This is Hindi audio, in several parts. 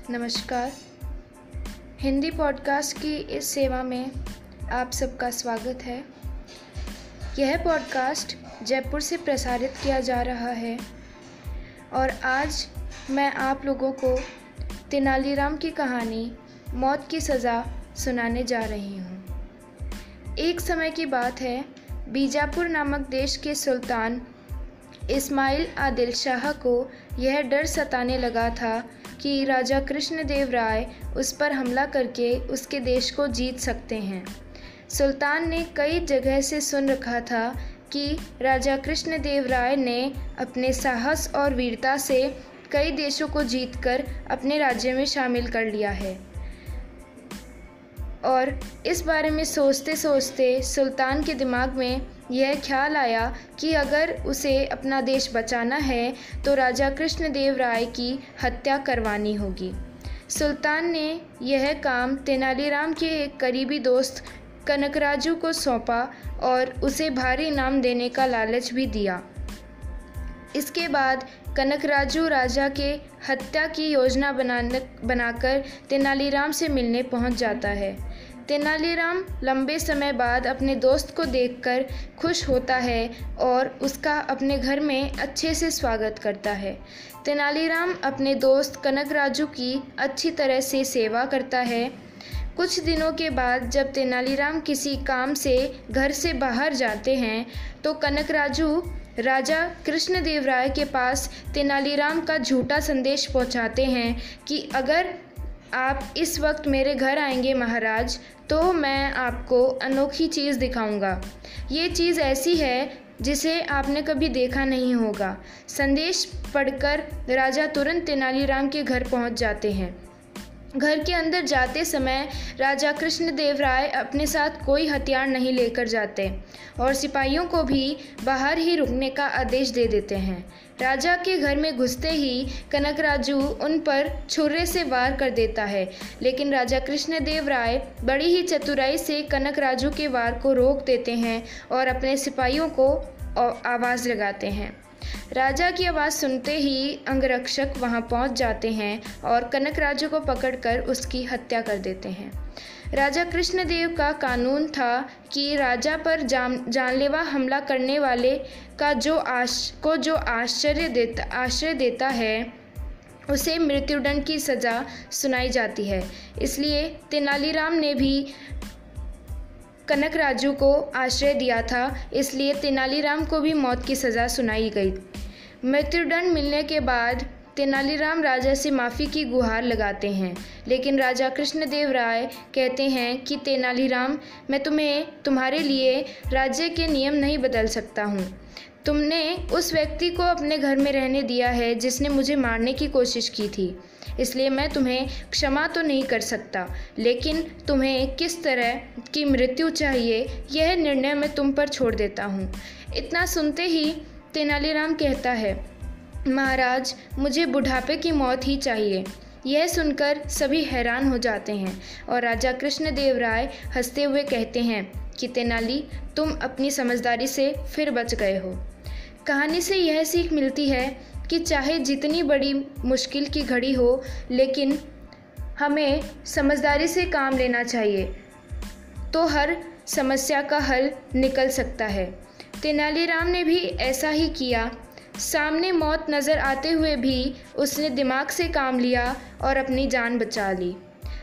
नमस्कार। हिंदी पॉडकास्ट की इस सेवा में आप सबका स्वागत है। यह पॉडकास्ट जयपुर से प्रसारित किया जा रहा है और आज मैं आप लोगों को तेनालीराम की कहानी मौत की सज़ा सुनाने जा रही हूँ। एक समय की बात है, बीजापुर नामक देश के सुल्तान इस्माइल आदिल शाह को यह डर सताने लगा था कि राजा कृष्णदेव राय उस पर हमला करके उसके देश को जीत सकते हैं। सुल्तान ने कई जगह से सुन रखा था कि राजा कृष्णदेव राय ने अपने साहस और वीरता से कई देशों को जीतकर अपने राज्य में शामिल कर लिया है। और इस बारे में सोचते सोचते सुल्तान के दिमाग में यह ख्याल आया कि अगर उसे अपना देश बचाना है तो राजा कृष्णदेव राय की हत्या करवानी होगी। सुल्तान ने यह काम तेनालीराम के एक करीबी दोस्त कनकराजू को सौंपा और उसे भारी इनाम देने का लालच भी दिया। इसके बाद कनकराजू राजा के हत्या की योजना बनाकर तेनालीराम से मिलने पहुंच जाता है। तेनालीराम लंबे समय बाद अपने दोस्त को देखकर खुश होता है और उसका अपने घर में अच्छे से स्वागत करता है। तेनालीराम अपने दोस्त कनकराजू की अच्छी तरह से सेवा करता है। कुछ दिनों के बाद जब तेनालीराम किसी काम से घर से बाहर जाते हैं तो कनकराजू राजा कृष्णदेव राय के पास तेनालीराम का झूठा संदेश पहुंचाते हैं कि अगर आप इस वक्त मेरे घर आएंगे महाराज, तो मैं आपको अनोखी चीज़ दिखाऊंगा। ये चीज़ ऐसी है जिसे आपने कभी देखा नहीं होगा। संदेश पढ़कर राजा तुरंत तेनालीराम के घर पहुंच जाते हैं। घर के अंदर जाते समय राजा कृष्णदेव राय अपने साथ कोई हथियार नहीं लेकर जाते और सिपाहियों को भी बाहर ही रुकने का आदेश दे देते हैं। राजा के घर में घुसते ही कनकराजू उन पर छुरे से वार कर देता है, लेकिन राजा कृष्णदेव राय बड़ी ही चतुराई से कनकराजू के वार को रोक देते हैं और अपने सिपाहियों को आवाज़ लगाते हैं। राजा की आवाज़ सुनते ही अंगरक्षक वहां पहुंच जाते हैं और कनकराजू को पकड़कर उसकी हत्या कर देते हैं। राजा कृष्णदेव का कानून था कि राजा पर जानलेवा हमला करने वाले का जो आश्रय देता है उसे मृत्युदंड की सज़ा सुनाई जाती है। इसलिए तेनालीराम ने भी कनकराजू को आश्रय दिया था, इसलिए तेनालीराम को भी मौत की सज़ा सुनाई गई। मृत्युदंड मिलने के बाद तेनालीराम राजा से माफ़ी की गुहार लगाते हैं, लेकिन राजा कृष्णदेव राय कहते हैं कि तेनालीराम, मैं तुम्हारे लिए राज्य के नियम नहीं बदल सकता हूँ। तुमने उस व्यक्ति को अपने घर में रहने दिया है जिसने मुझे मारने की कोशिश की थी, इसलिए मैं तुम्हें क्षमा तो नहीं कर सकता, लेकिन तुम्हें किस तरह की मृत्यु चाहिए यह निर्णय मैं तुम पर छोड़ देता हूँ। इतना सुनते ही तेनालीराम कहता है, महाराज, मुझे बुढ़ापे की मौत ही चाहिए। यह सुनकर सभी हैरान हो जाते हैं और राजा कृष्णदेव राय हंसते हुए कहते हैं कि तेनाली, तुम अपनी समझदारी से फिर बच गए हो। कहानी से यह सीख मिलती है कि चाहे जितनी बड़ी मुश्किल की घड़ी हो, लेकिन हमें समझदारी से काम लेना चाहिए तो हर समस्या का हल निकल सकता है। तेनालीराम ने भी ऐसा ही किया। सामने मौत नज़र आते हुए भी उसने दिमाग से काम लिया और अपनी जान बचा ली।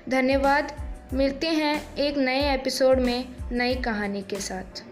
धन्यवाद। मिलते हैं एक नए एपिसोड में नई कहानी के साथ।